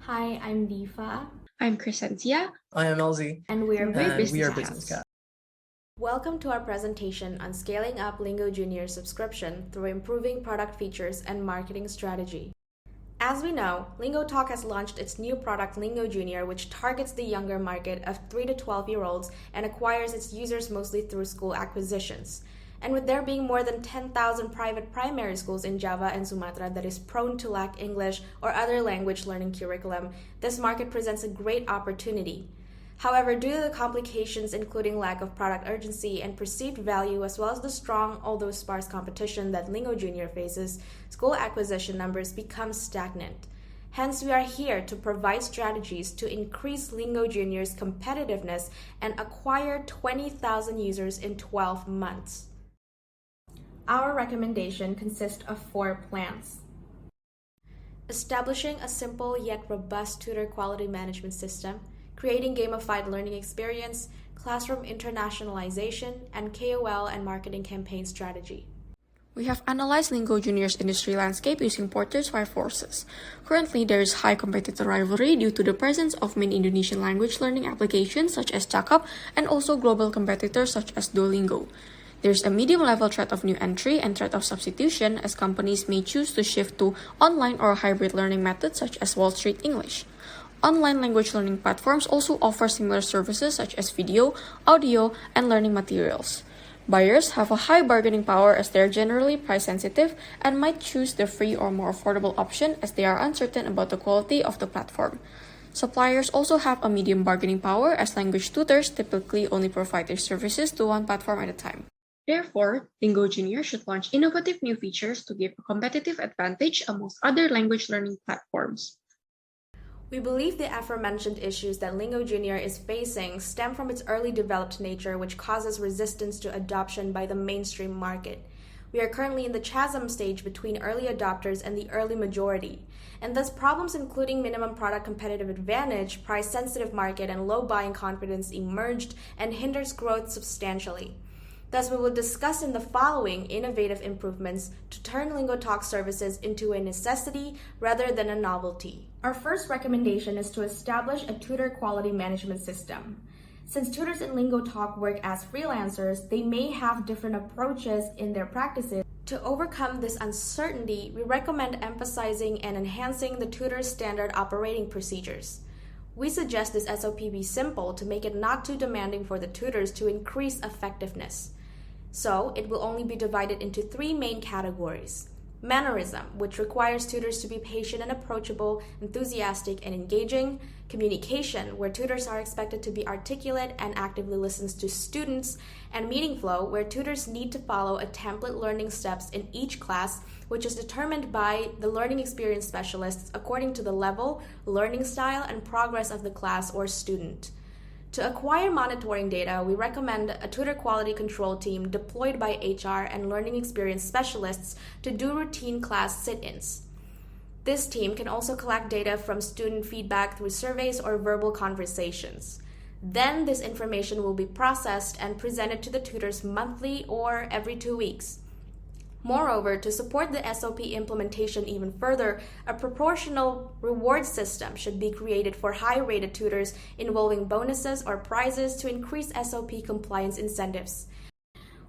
Hi, I'm Diva. I'm Crescencia. I am Elzi. And we are Business Cat. Welcome to our presentation on scaling up Lingo Junior subscription through improving product features and marketing strategy. As we know, Lingo Talk has launched its new product Lingo Junior, which targets the younger market of 3 to 12-year-olds and acquires its users mostly through school acquisitions. And with there being more than 10,000 private primary schools in Java and Sumatra that is prone to lack English or other language learning curriculum, this market presents a great opportunity. However, due to the complications including lack of product urgency and perceived value as well as the strong, although sparse competition that Lingo Junior faces, school acquisition numbers become stagnant. Hence, we are here to provide strategies to increase Lingo Junior's competitiveness and acquire 20,000 users in 12 months. Our recommendation consists of 4 plans. Establishing a simple yet robust tutor quality management system, creating gamified learning experience, classroom internationalization, and KOL and marketing campaign strategy. We have analyzed Lingo Junior's industry landscape using Porter's 5 forces. Currently, there is high competitor rivalry due to the presence of many Indonesian language learning applications such as Cakap and also global competitors such as Duolingo. There's a medium-level threat of new entry and threat of substitution as companies may choose to shift to online or hybrid learning methods such as Wall Street English. Online language learning platforms also offer similar services such as video, audio, and learning materials. Buyers have a high bargaining power as they are generally price-sensitive and might choose the free or more affordable option as they are uncertain about the quality of the platform. Suppliers also have a medium bargaining power as language tutors typically only provide their services to one platform at a time. Therefore, Lingo Junior should launch innovative new features to give a competitive advantage amongst other language learning platforms. We believe the aforementioned issues that Lingo Junior is facing stem from its early developed nature, which causes resistance to adoption by the mainstream market. We are currently in the chasm stage between early adopters and the early majority, and thus problems including minimum product competitive advantage, price-sensitive market, and low buying confidence emerged and hinders growth substantially. Thus, we will discuss in the following innovative improvements to turn Lingo Talk services into a necessity rather than a novelty. Our first recommendation is to establish a tutor quality management system. Since tutors in Lingo Talk work as freelancers, they may have different approaches in their practices. To overcome this uncertainty, we recommend emphasizing and enhancing the tutor's standard operating procedures. We suggest this SOP be simple to make it not too demanding for the tutors to increase effectiveness. So, it will only be divided into 3 main categories. Mannerism, which requires tutors to be patient and approachable, enthusiastic and engaging. Communication, where tutors are expected to be articulate and actively listens to students. And meeting flow, where tutors need to follow a template learning steps in each class, which is determined by the learning experience specialists according to the level, learning style, and progress of the class or student. To acquire monitoring data, we recommend a tutor quality control team deployed by HR and learning experience specialists to do routine class sit-ins. This team can also collect data from student feedback through surveys or verbal conversations. Then this information will be processed and presented to the tutors monthly or every 2 weeks. Moreover, to support the SOP implementation even further, a proportional reward system should be created for high-rated tutors involving bonuses or prizes to increase SOP compliance incentives.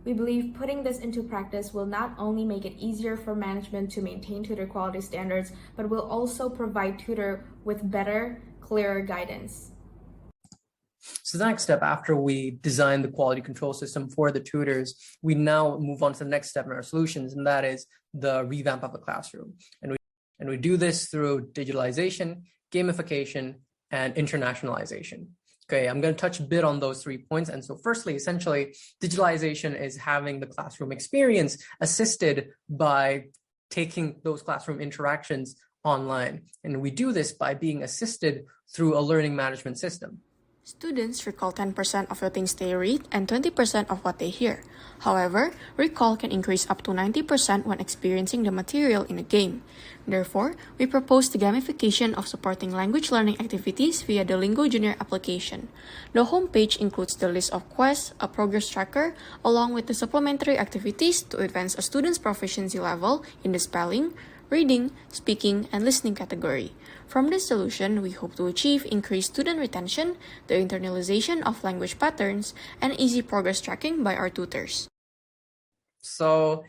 We believe putting this into practice will not only make it easier for management to maintain tutor quality standards, but will also provide tutor with better, clearer guidance. So the next step after we design the quality control system for the tutors, we now move on to the next step in our solutions, and that is the revamp of the classroom. And we do this through digitalization, gamification, and internationalization. Okay, I'm going to touch a bit on those 3 points. And so firstly, essentially, digitalization is having the classroom experience assisted by taking those classroom interactions online. And we do this by being assisted through a learning management system. Students recall 10% of the things they read and 20% of what they hear. However, recall can increase up to 90% when experiencing the material in a game. Therefore, we propose the gamification of supporting language learning activities via the Lingo Junior application. The homepage includes the list of quests, a progress tracker, along with the supplementary activities to advance a student's proficiency level in the spelling, reading, speaking, and listening category. From this solution, we hope to achieve increased student retention, the internalization of language patterns, and easy progress tracking by our tutors. So,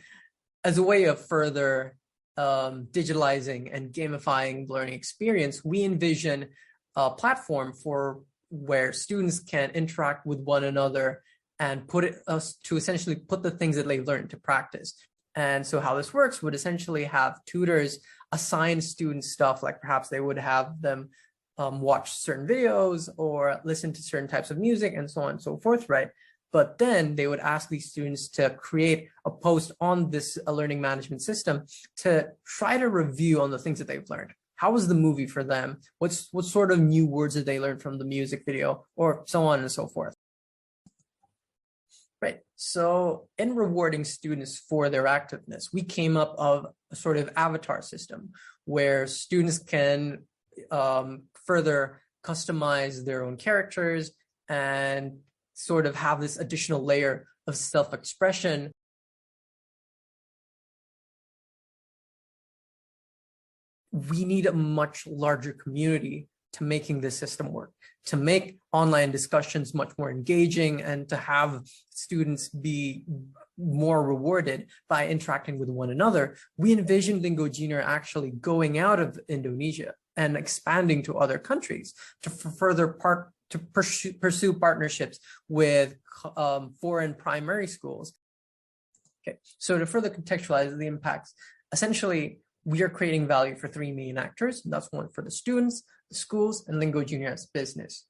as a way of further digitalizing and gamifying the learning experience, we envision a platform for where students can interact with one another and to essentially put the things that they've learned into practice. And so how this works would essentially have tutors assign students stuff, like perhaps they would have them watch certain videos or listen to certain types of music and so on and so forth, right? But then they would ask these students to create a post on this learning management system to try to review on the things that they've learned. How was the movie for them? What sort of new words did they learn from the music video, or so on and so forth? Right. So in rewarding students for their activeness, we came up of a sort of avatar system where students can further customize their own characters and sort of have this additional layer of self-expression. We need a much larger community to making this system work, to make online discussions much more engaging and to have students be more rewarded by interacting with one another. We envision Lingo Junior actually going out of Indonesia and expanding to other countries to pursue partnerships with foreign primary schools. Okay, so to further contextualize the impacts, essentially, we are creating value for three main actors. And that's one for the students, the schools, and Lingo Junior as business.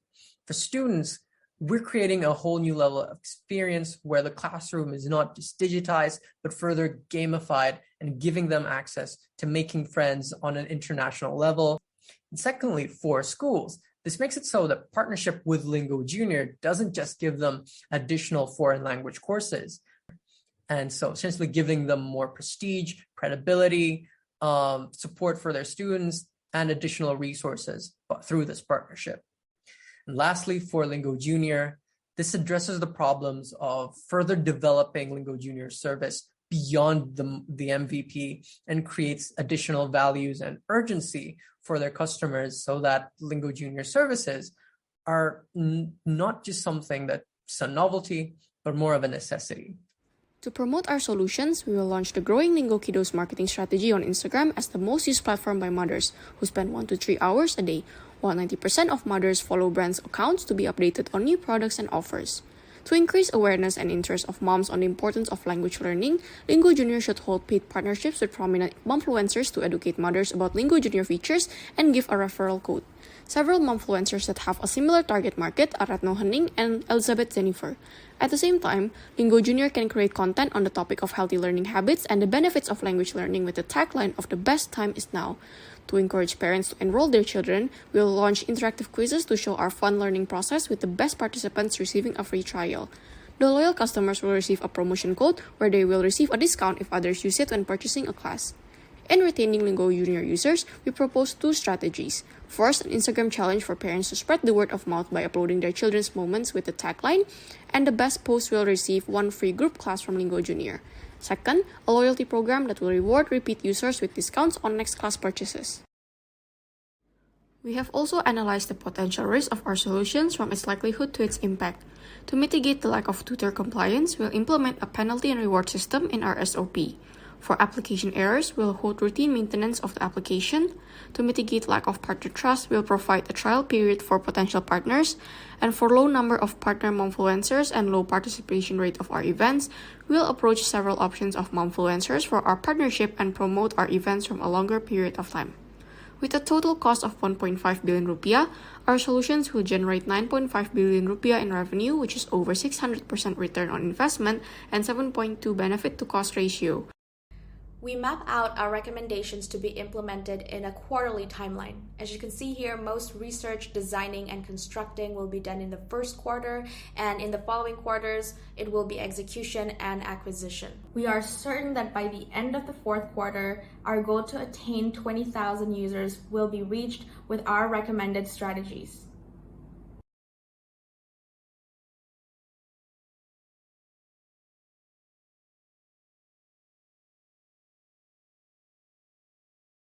For students, we're creating a whole new level of experience where the classroom is not just digitized, but further gamified and giving them access to making friends on an international level. And secondly, for schools, this makes it so that partnership with Lingo Junior doesn't just give them additional foreign language courses. And so essentially giving them more prestige, credibility, support for their students, and additional resources through this partnership. And lastly, for Lingo Junior, this addresses the problems of further developing Lingo Junior service beyond the MVP and creates additional values and urgency for their customers so that Lingo Junior services are not just something that's a novelty, but more of a necessity. To promote our solutions, we will launch the Growing Lingo Kiddos marketing strategy on Instagram as the most used platform by mothers who spend 1 to 3 hours a day, while 90% of mothers follow brands' accounts to be updated on new products and offers. To increase awareness and interest of moms on the importance of language learning, Lingo Junior should hold paid partnerships with prominent momfluencers to educate mothers about Lingo Junior features and give a referral code. Several momfluencers that have a similar target market are Ratno Hening and Elizabeth Jennifer. At the same time, Lingo Junior can create content on the topic of healthy learning habits and the benefits of language learning with the tagline of "The best time is now." To encourage parents to enroll their children, we will launch interactive quizzes to show our fun learning process with the best participants receiving a free trial. The loyal customers will receive a promotion code where they will receive a discount if others use it when purchasing a class. In retaining Lingo Junior users, we propose 2 strategies. First, an Instagram challenge for parents to spread the word of mouth by uploading their children's moments with the tagline, and the best post will receive 1 free group class from Lingo Junior. Second, a loyalty program that will reward repeat users with discounts on next class purchases. We have also analyzed the potential risk of our solutions from its likelihood to its impact. To mitigate the lack of tutor compliance, we'll implement a penalty and reward system in our SOP. For application errors, we'll hold routine maintenance of the application. To mitigate lack of partner trust, we'll provide a trial period for potential partners. And for low number of partner momfluencers and low participation rate of our events, we'll approach several options of momfluencers for our partnership and promote our events from a longer period of time. With a total cost of 1.5 billion rupiah, our solutions will generate 9.5 billion rupiah in revenue, which is over 600% return on investment and 7.2 benefit to cost ratio. We map out our recommendations to be implemented in a quarterly timeline. As you can see here, most research, designing, and constructing will be done in the first quarter, and in the following quarters, it will be execution and acquisition. We are certain that by the end of the 4th quarter, our goal to attain 20,000 users will be reached with our recommended strategies.